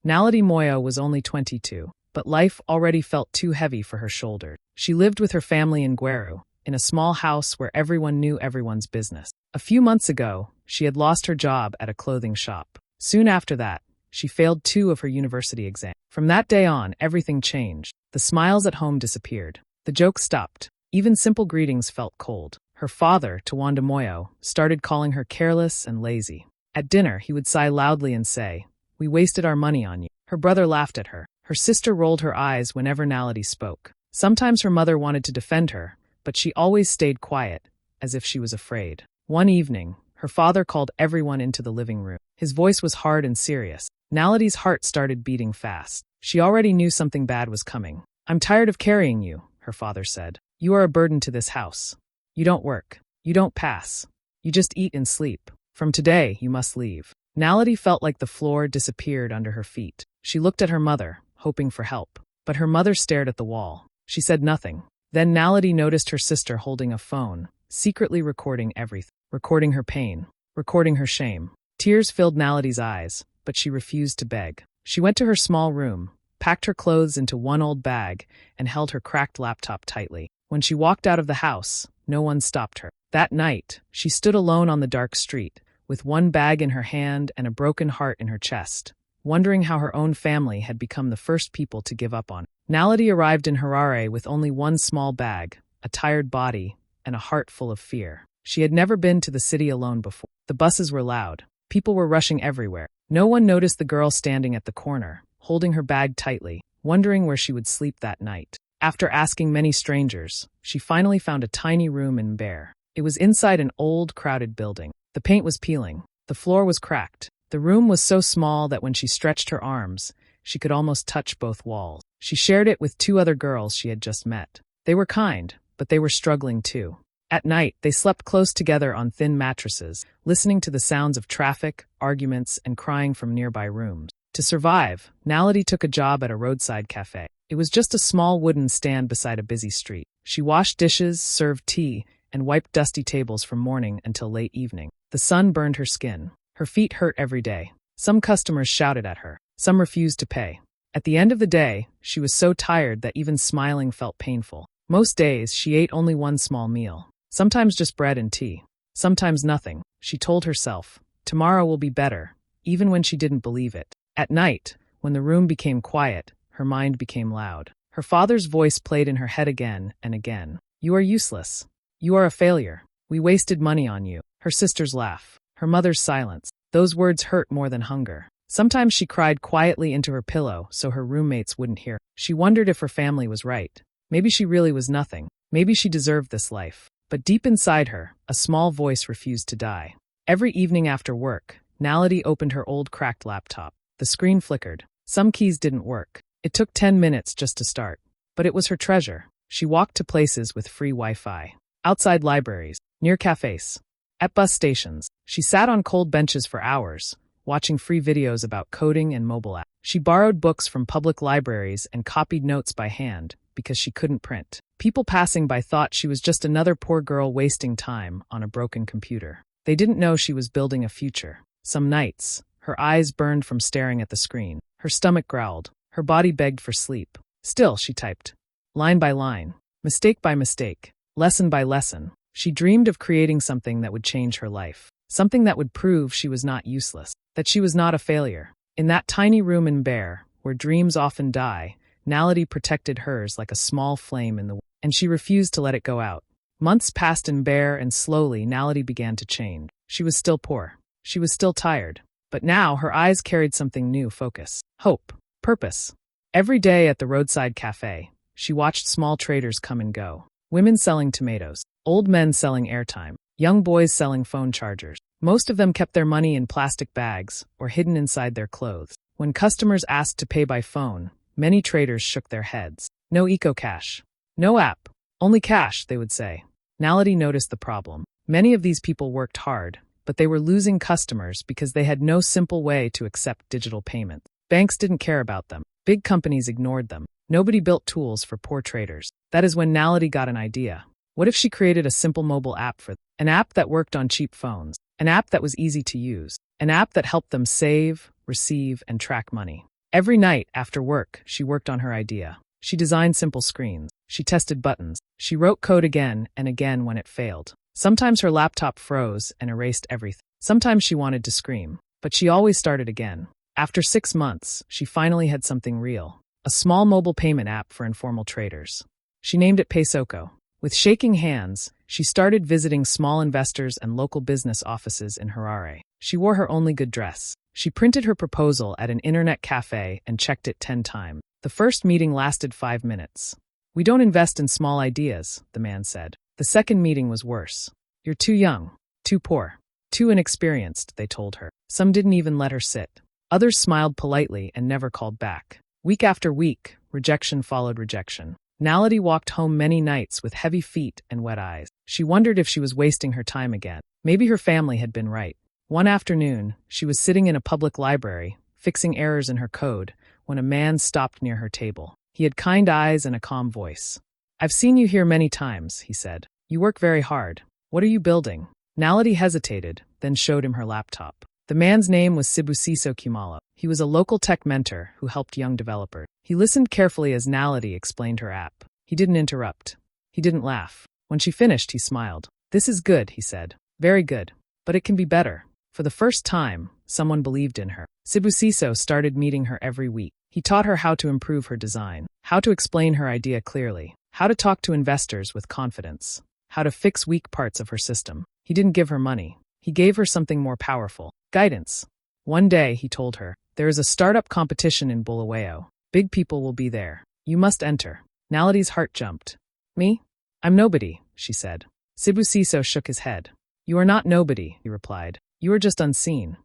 Naledi Moyo was only 22, but life already felt too heavy for her shoulders. She lived with her family in Gweru, in a small house where everyone knew everyone's business. A few months ago, she had lost her job at a clothing shop. Soon after that, she failed 2 of her university exams. From that day on, everything changed. The smiles at home disappeared. The jokes stopped. Even simple greetings felt cold. Her father, Tawanda Moyo, started calling her careless and lazy. At dinner, he would sigh loudly and say, "We wasted our money on you." Her brother laughed at her. Her sister rolled her eyes whenever Naledi spoke. Sometimes her mother wanted to defend her, but she always stayed quiet, as if she was afraid. One evening, her father called everyone into the living room. His voice was hard and serious. Naledi's heart started beating fast. She already knew something bad was coming. "I'm tired of carrying you," her father said. "You are a burden to this house. You don't work. You don't pass. You just eat and sleep. From today, you must leave." Naledi felt like the floor disappeared under her feet. She looked at her mother, hoping for help. But her mother stared at the wall. She said nothing. Then Naledi noticed her sister holding a phone, secretly recording everything. Recording her pain. Recording her shame. Tears filled Naledi's eyes, but she refused to beg. She went to her small room, packed her clothes into one old bag, and held her cracked laptop tightly. When she walked out of the house, no one stopped her. That night, she stood alone on the dark street, with one bag in her hand and a broken heart in her chest, wondering how her own family had become the first people to give up on her. Naledi arrived in Harare with only one small bag, a tired body, and a heart full of fear. She had never been to the city alone before. The buses were loud. People were rushing everywhere. No one noticed the girl standing at the corner, holding her bag tightly, wondering where she would sleep that night. After asking many strangers, she finally found a tiny room in Mbeere. It was inside an old, crowded building. The paint was peeling. The floor was cracked. The room was so small that when she stretched her arms, she could almost touch both walls. She shared it with 2 other girls she had just met. They were kind, but they were struggling too. At night, they slept close together on thin mattresses, listening to the sounds of traffic, arguments, and crying from nearby rooms. To survive, Naledi took a job at a roadside cafe. It was just a small wooden stand beside a busy street. She washed dishes, served tea, and wiped dusty tables from morning until late evening. The sun burned her skin. Her feet hurt every day. Some customers shouted at her. Some refused to pay. At the end of the day, she was so tired that even smiling felt painful. Most days, she ate only one small meal. Sometimes just bread and tea. Sometimes nothing. She told herself, tomorrow will be better, even when she didn't believe it. At night, when the room became quiet, her mind became loud. Her father's voice played in her head again and again. "You are useless. You are a failure. We wasted money on you." Her sister's laugh. Her mother's silence. Those words hurt more than hunger. Sometimes she cried quietly into her pillow so her roommates wouldn't hear. She wondered if her family was right. Maybe she really was nothing. Maybe she deserved this life. But deep inside her, a small voice refused to die. Every evening after work, Naledi opened her old cracked laptop. The screen flickered. Some keys didn't work. It took 10 minutes just to start. But it was her treasure. She walked to places with free Wi-Fi. Outside libraries, near cafes, at bus stations. She sat on cold benches for hours, watching free videos about coding and mobile apps. She borrowed books from public libraries and copied notes by hand because she couldn't print. People passing by thought she was just another poor girl wasting time on a broken computer. They didn't know she was building a future. Some nights, her eyes burned from staring at the screen. Her stomach growled. Her body begged for sleep. Still, she typed. Line by line. Mistake by mistake. Lesson by lesson. She dreamed of creating something that would change her life. Something that would prove she was not useless. That she was not a failure. In that tiny room in Mbeere, where dreams often die, Naledi protected hers like a small flame in the wind, and she refused to let it go out. Months passed in Mbeere, and slowly Naledi began to change. She was still poor. She was still tired. But now her eyes carried something new: focus, hope, purpose. Every day at the roadside cafe, she watched small traders come and go. Women selling tomatoes, old men selling airtime, young boys selling phone chargers. Most of them kept their money in plastic bags or hidden inside their clothes. When customers asked to pay by phone, many traders shook their heads. No EcoCash. No app. Only cash, they would say. Naledi noticed the problem. Many of these people worked hard, but they were losing customers because they had no simple way to accept digital payments. Banks didn't care about them. Big companies ignored them. Nobody built tools for poor traders. That is when Naledi got an idea. What if she created a simple mobile app for them? An app that worked on cheap phones. An app that was easy to use. An app that helped them save, receive, and track money. Every night after work, she worked on her idea. She designed simple screens. She tested buttons. She wrote code again and again when it failed. Sometimes her laptop froze and erased everything. Sometimes she wanted to scream, but she always started again. After 6 months, she finally had something real. A small mobile payment app for informal traders. She named it Pesoko. With shaking hands, she started visiting small investors and local business offices in Harare. She wore her only good dress. She printed her proposal at an internet cafe and checked it 10 times. The first meeting lasted 5 minutes. "We don't invest in small ideas," the man said. The second meeting was worse. "You're too young, too poor, too inexperienced," they told her. Some didn't even let her sit. Others smiled politely and never called back. Week after week, rejection followed rejection. Naledi walked home many nights with heavy feet and wet eyes. She wondered if she was wasting her time again. Maybe her family had been right. One afternoon, she was sitting in a public library, fixing errors in her code, when a man stopped near her table. He had kind eyes and a calm voice. "I've seen you here many times," he said. "You work very hard. What are you building?" Naledi hesitated, then showed him her laptop. The man's name was Sibusiso Kumalo. He was a local tech mentor who helped young developers. He listened carefully as Naledi explained her app. He didn't interrupt. He didn't laugh. When she finished, he smiled. "This is good," he said. "Very good. But it can be better." For the first time, someone believed in her. Sibusiso started meeting her every week. He taught her how to improve her design, how to explain her idea clearly, how to talk to investors with confidence, how to fix weak parts of her system. He didn't give her money. He gave her something more powerful: guidance. One day, he told her, "There is a startup competition in Bulawayo. Big people will be there. You must enter." Naledi's heart jumped. "Me? I'm nobody," she said. Sibusiso shook his head. "You are not nobody," he replied. "You are just unseen."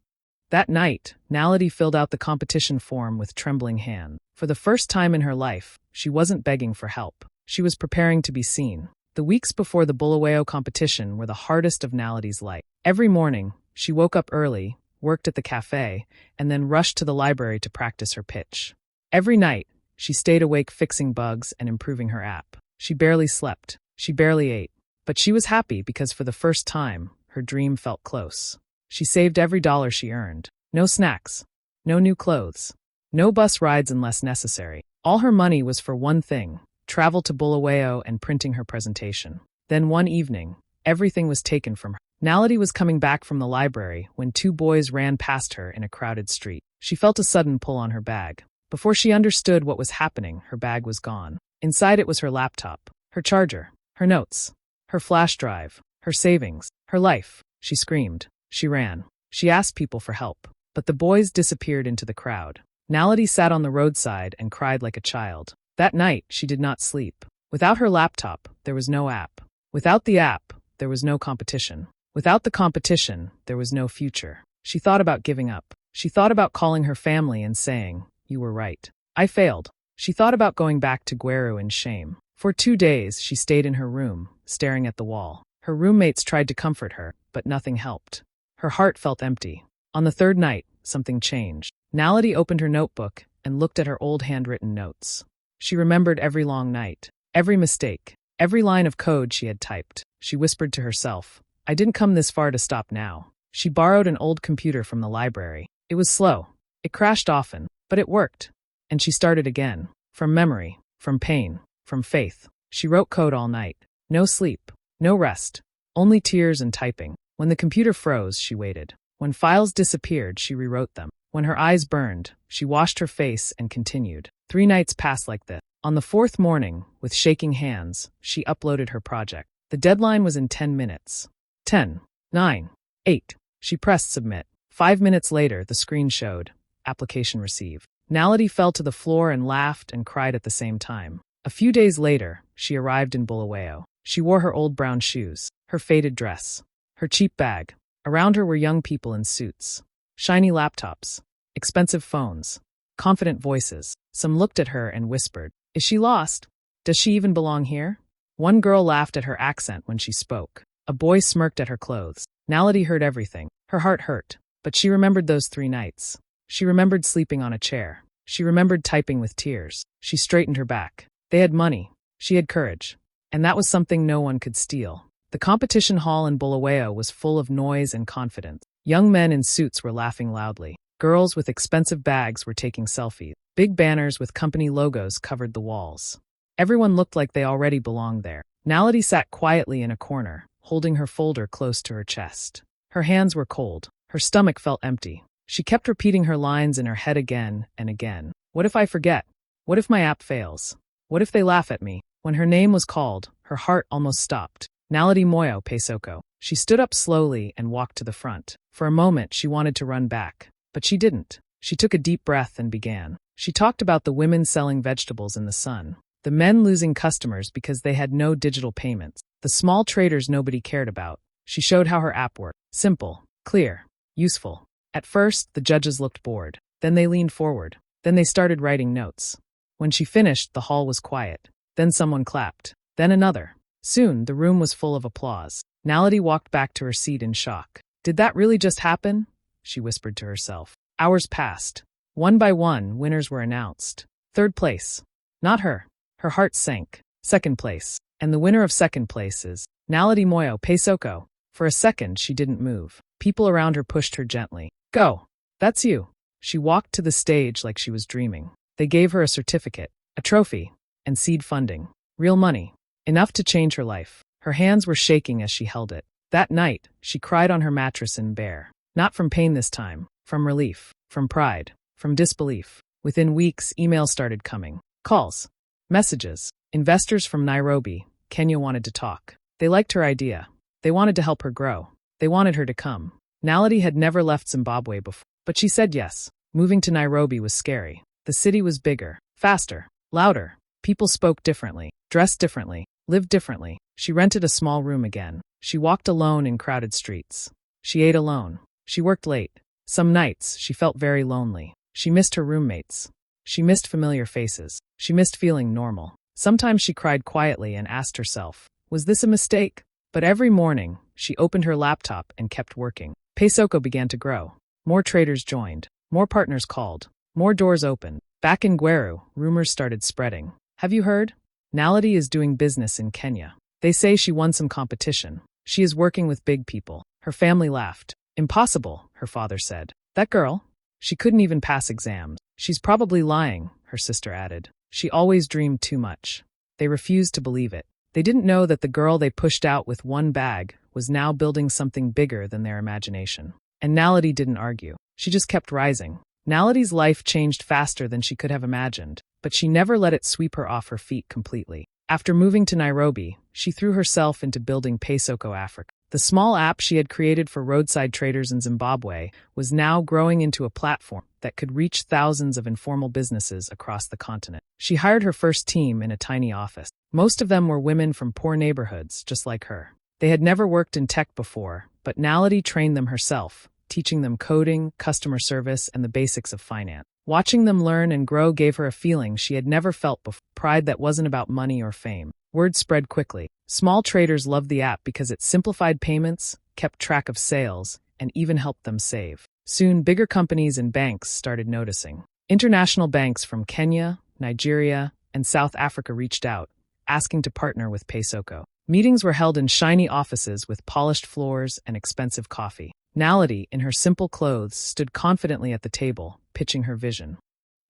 That night, Naledi filled out the competition form with trembling hands. For the first time in her life, she wasn't begging for help. She was preparing to be seen. The weeks before the Bulawayo competition were the hardest of Naledi's life. Every morning, she woke up early, worked at the cafe, and then rushed to the library to practice her pitch. Every night, she stayed awake fixing bugs and improving her app. She barely slept. She barely ate. But she was happy because for the first time, her dream felt close. She saved every dollar she earned. No snacks. No new clothes. No bus rides unless necessary. All her money was for one thing: travel to Bulawayo and printing her presentation. Then one evening, everything was taken from her. Naledi was coming back from the library when 2 boys ran past her in a crowded street. She felt a sudden pull on her bag. Before she understood what was happening, her bag was gone. Inside it was her laptop, her charger, her notes, her flash drive, her savings, her life. She screamed. She ran. She asked people for help. But the boys disappeared into the crowd. Naledi sat on the roadside and cried like a child. That night, she did not sleep. Without her laptop, there was no app. Without the app, there was no competition. Without the competition, there was no future. She thought about giving up. She thought about calling her family and saying, "You were right. I failed." She thought about going back to Gweru in shame. For 2 days, she stayed in her room, staring at the wall. Her roommates tried to comfort her, but nothing helped. Her heart felt empty. On the 3rd night, something changed. Naledi opened her notebook and looked at her old handwritten notes. She remembered every long night, every mistake, every line of code she had typed. She whispered to herself, "I didn't come this far to stop now." She borrowed an old computer from the library. It was slow. It crashed often, but it worked. And she started again. From memory, from pain, from faith. She wrote code all night. No sleep, no rest, only tears and typing. When the computer froze, she waited. When files disappeared, she rewrote them. When her eyes burned, she washed her face and continued. 3 nights passed like this. On the 4th morning, with shaking hands, she uploaded her project. The deadline was in 10 minutes. 10, 9, 8. She pressed submit. 5 minutes later, the screen showed, "Application received." Naledi fell to the floor and laughed and cried at the same time. A few days later, she arrived in Bulawayo. She wore her old brown shoes, her faded dress, her cheap bag. Around her were young people in suits, shiny laptops, expensive phones, confident voices. Some looked at her and whispered, "Is she lost? Does she even belong here?" One girl laughed at her accent when she spoke. A boy smirked at her clothes. Naledi heard everything. Her heart hurt. But she remembered those 3 nights. She remembered sleeping on a chair. She remembered typing with tears. She straightened her back. They had money. She had courage. And that was something no one could steal. The competition hall in Bulawayo was full of noise and confidence. Young men in suits were laughing loudly. Girls with expensive bags were taking selfies. Big banners with company logos covered the walls. Everyone looked like they already belonged there. Naledi sat quietly in a corner, holding her folder close to her chest. Her hands were cold. Her stomach felt empty. She kept repeating her lines in her head again and again. What if I forget? What if my app fails? What if they laugh at me? When her name was called, her heart almost stopped. Naledi Moyo Pesoko. She stood up slowly and walked to the front. For a moment, she wanted to run back. But she didn't. She took a deep breath and began. She talked about the women selling vegetables in the sun, the men losing customers because they had no digital payments, the small traders nobody cared about. She showed how her app worked. Simple, clear, useful. At first, the judges looked bored. Then they leaned forward. Then they started writing notes. When she finished, the hall was quiet. Then someone clapped. Then another. Soon, the room was full of applause. Naledi walked back to her seat in shock. Did that really just happen? She whispered to herself. Hours passed. One by one, winners were announced. Third place. Not her. Her heart sank. Second place. And the winner of second place is Naledi Moyo Pesoko. For a second, she didn't move. People around her pushed her gently. Go. That's you. She walked to the stage like she was dreaming. They gave her a certificate, a trophy, and seed funding. Real money. Enough to change her life. Her hands were shaking as she held it. That night, she cried on her mattress in Bear. Not from pain this time. From relief. From pride. From disbelief. Within weeks, emails started coming. Calls. Messages. Investors from Nairobi, Kenya wanted to talk. They liked her idea. They wanted to help her grow. They wanted her to come. Naledi had never left Zimbabwe before, but she said yes. Moving to Nairobi was scary. The city was bigger, faster, louder. People spoke differently, dressed differently, lived differently. She rented a small room again. She walked alone in crowded streets. She ate alone. She worked late. Some nights, she felt very lonely. She missed her roommates. She missed familiar faces. She missed feeling normal. Sometimes she cried quietly and asked herself, was this a mistake? But every morning, she opened her laptop and kept working. Pesoko began to grow. More traders joined. More partners called. More doors opened. Back in Gweru, rumors started spreading. Have you heard? Naledi is doing business in Kenya. They say she won some competition. She is working with big people. Her family laughed. Impossible, her father said. That girl? She couldn't even pass exams. She's probably lying, her sister added. She always dreamed too much. They refused to believe it. They didn't know that the girl they pushed out with one bag was now building something bigger than their imagination. And Naledi didn't argue. She just kept rising. Naledi's life changed faster than she could have imagined, but she never let it sweep her off her feet completely. After moving to Nairobi, she threw herself into building Pesoko Africa. The small app she had created for roadside traders in Zimbabwe was now growing into a platform that could reach thousands of informal businesses across the continent. She hired her first team in a tiny office. Most of them were women from poor neighborhoods, just like her. They had never worked in tech before, but Naledi trained them herself, teaching them coding, customer service, and the basics of finance. Watching them learn and grow gave her a feeling she had never felt before, pride that wasn't about money or fame. Word spread quickly. Small traders loved the app because it simplified payments, kept track of sales, and even helped them save. Soon, bigger companies and banks started noticing. International banks from Kenya, Nigeria, and South Africa reached out, asking to partner with Pesoko. Meetings were held in shiny offices with polished floors and expensive coffee. Naledi, in her simple clothes, stood confidently at the table, pitching her vision.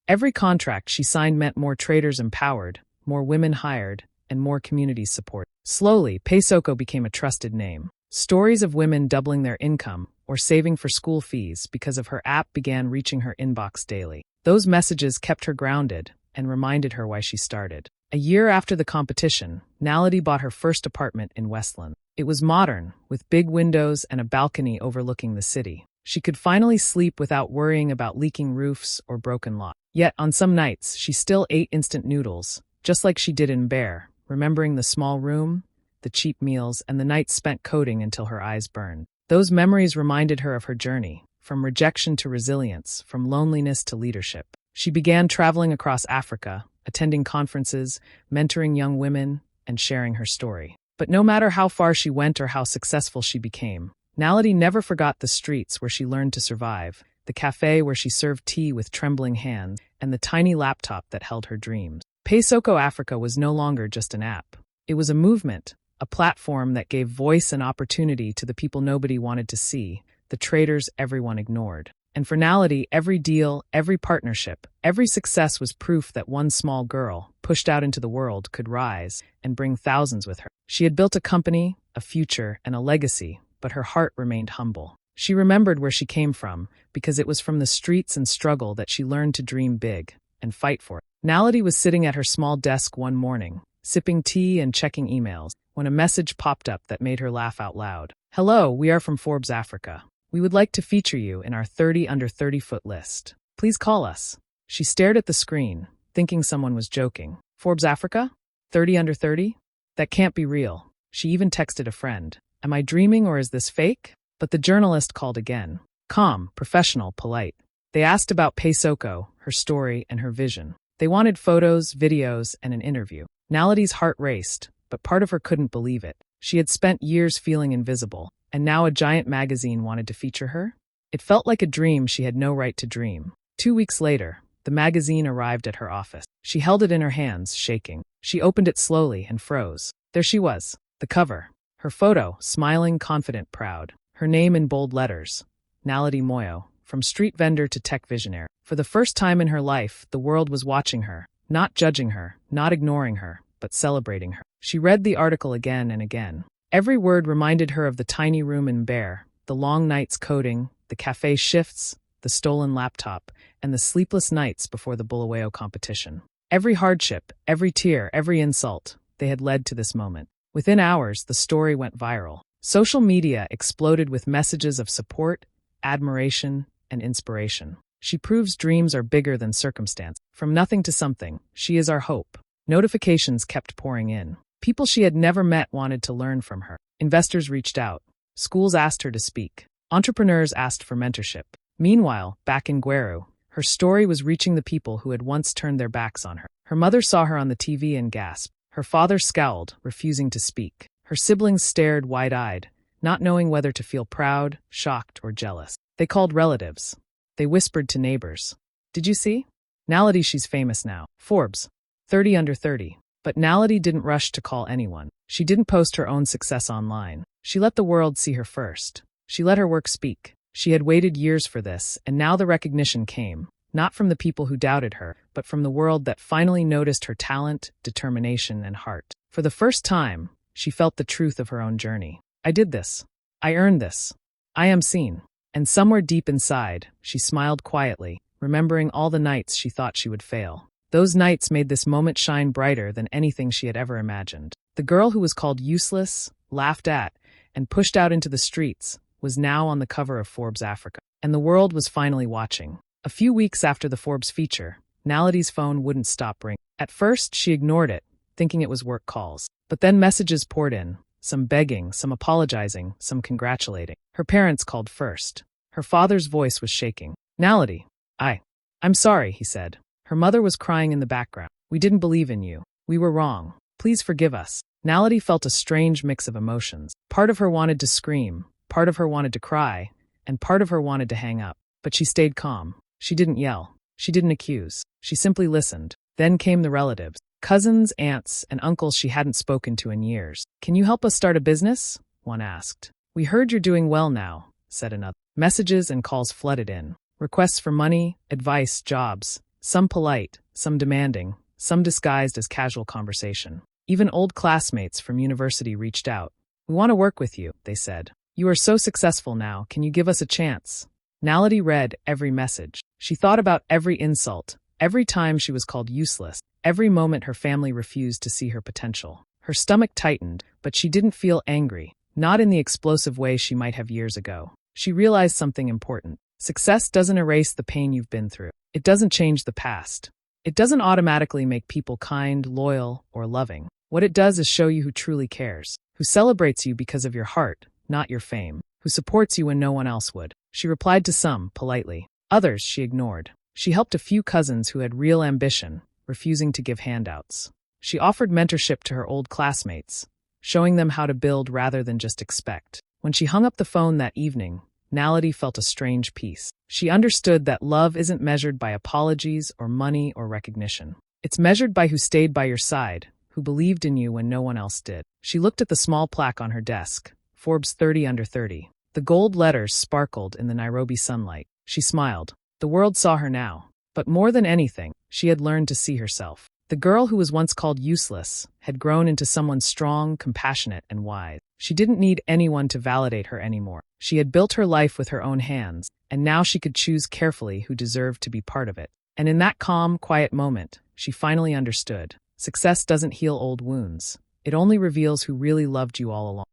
Every contract she signed meant more traders empowered, more women hired, and more community support. Slowly, Pesoko became a trusted name. Stories of women doubling their income or saving for school fees because of her app began reaching her inbox daily. Those messages kept her grounded and reminded her why she started. A year after the competition, Naledi bought her first apartment in Westland. It was modern, with big windows and a balcony overlooking the city. She could finally sleep without worrying about leaking roofs or broken locks. Yet, on some nights, she still ate instant noodles, just like she did in Bear, remembering the small room, the cheap meals, and the nights spent coding until her eyes burned. Those memories reminded her of her journey, from rejection to resilience, from loneliness to leadership. She began traveling across Africa, attending conferences, mentoring young women, and sharing her story. But no matter how far she went or how successful she became, Naledi never forgot the streets where she learned to survive, the cafe where she served tea with trembling hands, and the tiny laptop that held her dreams. Pesoko Africa was no longer just an app. It was a movement, a platform that gave voice and opportunity to the people nobody wanted to see, the traders everyone ignored. And for Naledi, every deal, every partnership, every success was proof that one small girl, pushed out into the world, could rise and bring thousands with her. She had built a company, a future, and a legacy, but her heart remained humble. She remembered where she came from, because it was from the streets and struggle that she learned to dream big and fight for it. Naledi was sitting at her small desk one morning, sipping tea and checking emails, when a message popped up that made her laugh out loud. "Hello, we are from Forbes Africa. We would like to feature you in our 30 under 30-foot list. Please call us." She stared at the screen, thinking someone was joking. Forbes Africa? 30 under 30? That can't be real. She even texted a friend. Am I dreaming or is this fake? But the journalist called again. Calm, professional, polite. They asked about Pesoko, her story, and her vision. They wanted photos, videos, and an interview. Naledi's heart raced, but part of her couldn't believe it. She had spent years feeling invisible, and now a giant magazine wanted to feature her? It felt like a dream she had no right to dream. 2 weeks later, the magazine arrived at her office. She held it in her hands, shaking. She opened it slowly and froze. There she was, the cover. Her photo, smiling, confident, proud. Her name in bold letters. Naledi Moyo, from street vendor to tech visionary. For the first time in her life, the world was watching her, not judging her, not ignoring her, but celebrating her. She read the article again and again. Every word reminded her of the tiny room in Bear, the long nights coding, the cafe shifts, the stolen laptop, and the sleepless nights before the Bulawayo competition. Every hardship, every tear, every insult, they had led to this moment. Within hours, the story went viral. Social media exploded with messages of support, admiration, and inspiration. She proves dreams are bigger than circumstance. From nothing to something, she is our hope. Notifications kept pouring in. People she had never met wanted to learn from her. Investors reached out. Schools asked her to speak. Entrepreneurs asked for mentorship. Meanwhile, back in Gweru, her story was reaching the people who had once turned their backs on her. Her mother saw her on the TV and gasped. Her father scowled, refusing to speak. Her siblings stared wide-eyed, not knowing whether to feel proud, shocked, or jealous. They called relatives. They whispered to neighbors. Did you see? Naledi, she's famous now. Forbes. 30 under 30. But Naledi didn't rush to call anyone. She didn't post her own success online. She let the world see her first. She let her work speak. She had waited years for this, and now the recognition came, not from the people who doubted her, but from the world that finally noticed her talent, determination, and heart. For the first time, she felt the truth of her own journey. I did this. I earned this. I am seen. And somewhere deep inside, she smiled quietly, remembering all the nights she thought she would fail. Those nights made this moment shine brighter than anything she had ever imagined. The girl who was called useless, laughed at, and pushed out into the streets was now on the cover of Forbes Africa. And the world was finally watching. A few weeks after the Forbes feature, Naledi's phone wouldn't stop ringing. At first, she ignored it, thinking it was work calls. But then messages poured in, some begging, some apologizing, some congratulating. Her parents called first. Her father's voice was shaking. Naledi, I'm sorry, he said. Her mother was crying in the background. We didn't believe in you. We were wrong. Please forgive us. Naledi felt a strange mix of emotions. Part of her wanted to scream, part of her wanted to cry, and part of her wanted to hang up. But she stayed calm. She didn't yell. She didn't accuse. She simply listened. Then came the relatives. Cousins, aunts, and uncles she hadn't spoken to in years. Can you help us start a business? One asked. We heard you're doing well now, said another. Messages and calls flooded in. Requests for money, advice, jobs. Some polite, some demanding, some disguised as casual conversation. Even old classmates from university reached out. We want to work with you, they said. You are so successful now, can you give us a chance? Naledi read every message. She thought about every insult, every time she was called useless, every moment her family refused to see her potential. Her stomach tightened, but she didn't feel angry, not in the explosive way she might have years ago. She realized something important. Success doesn't erase the pain you've been through. It doesn't change the past. It doesn't automatically make people kind, loyal, or loving. What it does is show you who truly cares, who celebrates you because of your heart, not your fame, who supports you when no one else would. She replied to some, politely. Others she ignored. She helped a few cousins who had real ambition, refusing to give handouts. She offered mentorship to her old classmates, showing them how to build rather than just expect. When she hung up the phone that evening, Naledi felt a strange peace. She understood that love isn't measured by apologies or money or recognition. It's measured by who stayed by your side, who believed in you when no one else did. She looked at the small plaque on her desk, Forbes 30 under 30. The gold letters sparkled in the Nairobi sunlight. She smiled. The world saw her now. But more than anything, she had learned to see herself. The girl who was once called useless had grown into someone strong, compassionate, and wise. She didn't need anyone to validate her anymore. She had built her life with her own hands, and now she could choose carefully who deserved to be part of it. And in that calm, quiet moment, she finally understood. Success doesn't heal old wounds. It only reveals who really loved you all along.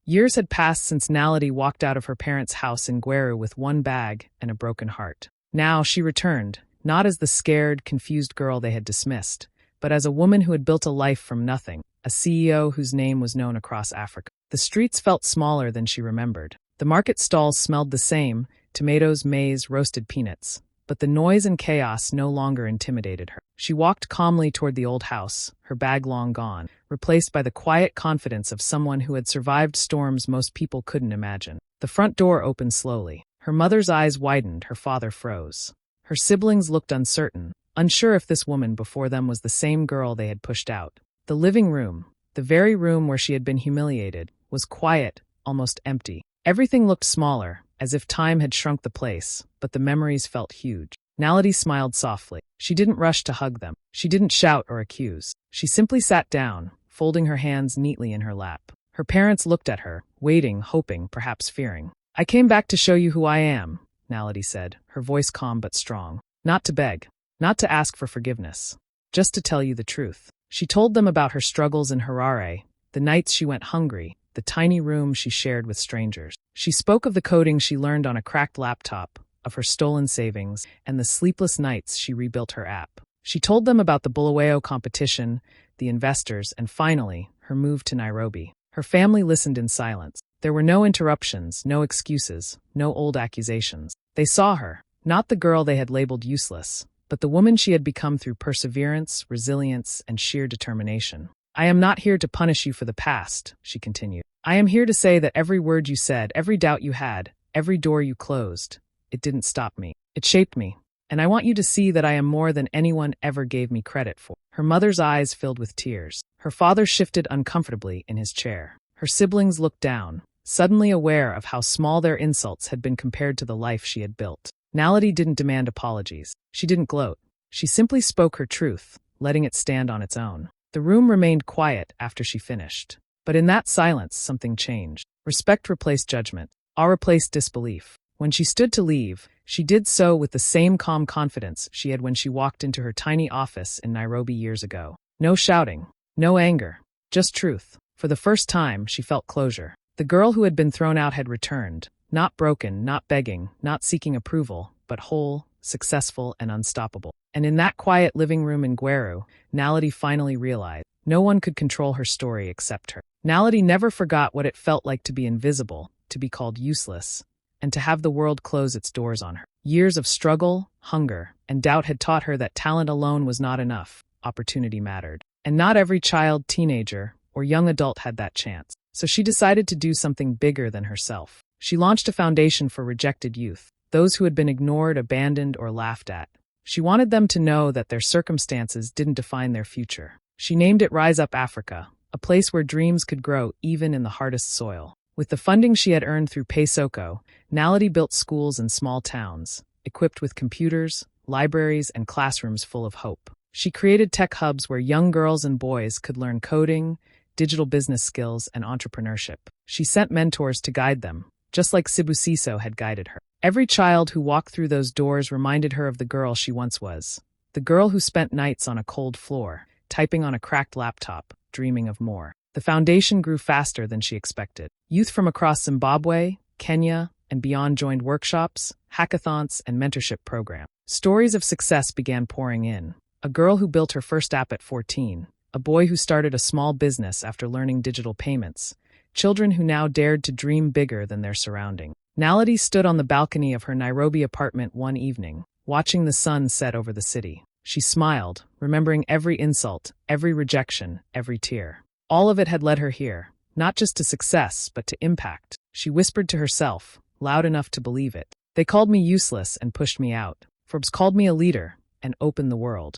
Years had passed since Naledi walked out of her parents' house in Gweru with one bag and a broken heart. Now she returned, not as the scared, confused girl they had dismissed, but as a woman who had built a life from nothing, a CEO whose name was known across Africa. The streets felt smaller than she remembered. The market stalls smelled the same, tomatoes, maize, roasted peanuts. But the noise and chaos no longer intimidated her. She walked calmly toward the old house, her bag long gone, replaced by the quiet confidence of someone who had survived storms most people couldn't imagine. The front door opened slowly. Her mother's eyes widened, her father froze. Her siblings looked uncertain, unsure if this woman before them was the same girl they had pushed out. The living room, the very room where she had been humiliated, was quiet, almost empty. Everything looked smaller, as if time had shrunk the place, but the memories felt huge. Naledi smiled softly. She didn't rush to hug them. She didn't shout or accuse. She simply sat down, folding her hands neatly in her lap. Her parents looked at her, waiting, hoping, perhaps fearing. "I came back to show you who I am," Naledi said, her voice calm but strong. "Not to beg. Not to ask for forgiveness. Just to tell you the truth." She told them about her struggles in Harare, the nights she went hungry, the tiny room she shared with strangers. She spoke of the coding she learned on a cracked laptop, of her stolen savings, and the sleepless nights she rebuilt her app. She told them about the Bulawayo competition, the investors, and finally, her move to Nairobi. Her family listened in silence. There were no interruptions, no excuses, no old accusations. They saw her, not the girl they had labeled useless, but the woman she had become through perseverance, resilience, and sheer determination. "I am not here to punish you for the past," she continued. "I am here to say that every word you said, every doubt you had, every door you closed, it didn't stop me. It shaped me. And I want you to see that I am more than anyone ever gave me credit for." Her mother's eyes filled with tears. Her father shifted uncomfortably in his chair. Her siblings looked down, suddenly aware of how small their insults had been compared to the life she had built. Naledi didn't demand apologies. She didn't gloat. She simply spoke her truth, letting it stand on its own. The room remained quiet after she finished. But in that silence, something changed. Respect replaced judgment. Awe replaced disbelief. When she stood to leave, she did so with the same calm confidence she had when she walked into her tiny office in Nairobi years ago. No shouting, no anger, just truth. For the first time, she felt closure. The girl who had been thrown out had returned, not broken, not begging, not seeking approval, but whole, successful, and unstoppable. And in that quiet living room in Gweru, Naledi finally realized no one could control her story except her. Naledi never forgot what it felt like to be invisible, to be called useless, and to have the world close its doors on her. Years of struggle, hunger, and doubt had taught her that talent alone was not enough. Opportunity mattered. And not every child, teenager, or young adult had that chance. So she decided to do something bigger than herself. She launched a foundation for rejected youth, those who had been ignored, abandoned, or laughed at. She wanted them to know that their circumstances didn't define their future. She named it Rise Up Africa, a place where dreams could grow even in the hardest soil. With the funding she had earned through Paysoko, Naledi built schools in small towns, equipped with computers, libraries, and classrooms full of hope. She created tech hubs where young girls and boys could learn coding, digital business skills, and entrepreneurship. She sent mentors to guide them, just like Sibusiso had guided her. Every child who walked through those doors reminded her of the girl she once was, the girl who spent nights on a cold floor, typing on a cracked laptop, dreaming of more. The foundation grew faster than she expected. Youth from across Zimbabwe, Kenya, and beyond joined workshops, hackathons, and mentorship programs. Stories of success began pouring in. A girl who built her first app at 14, a boy who started a small business after learning digital payments, children who now dared to dream bigger than their surroundings. Naledi stood on the balcony of her Nairobi apartment one evening, watching the sun set over the city. She smiled, remembering every insult, every rejection, every tear. All of it had led her here, not just to success, but to impact. She whispered to herself, loud enough to believe it. "They called me useless and pushed me out. Forbes called me a leader and opened the world.